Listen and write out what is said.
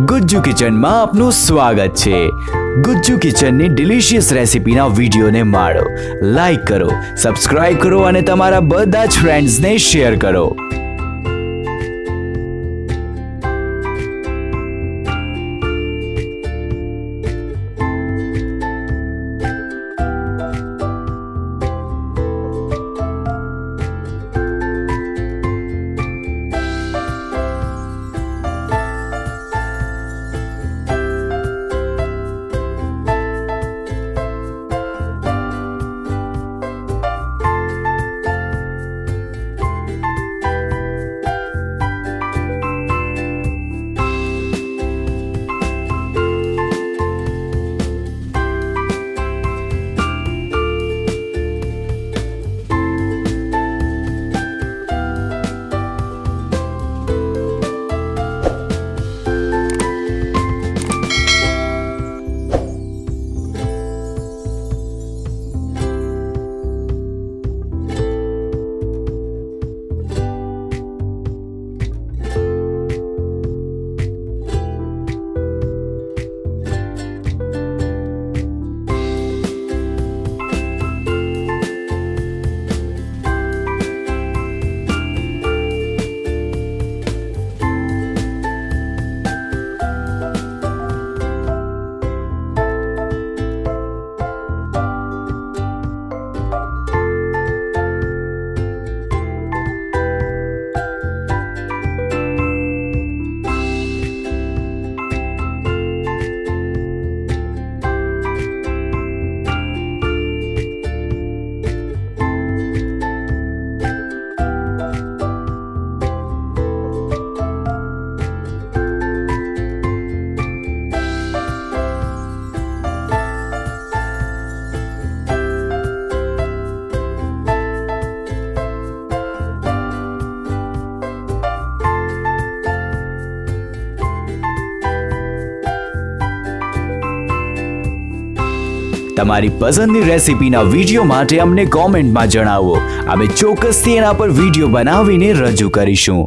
ગુજ્જુ કિચનમાં આપનું સ્વાગત છે। ગુજ્જુ કિચનની ડિલિશિયસ રેસિપીના વિડીયોને માણો, લાઈક કરો, સબસ્ક્રાઇબ કરો અને તમારા બધા જ ફ્રેન્ડ્સને શેર કરો। તમારી પસંદની રેસિપીના વિડીયો માટે અમને કોમેન્ટમાં જણાવો, અમે ચોક્કસથી એના પર વિડીયો બનાવીને રજૂ કરીશું।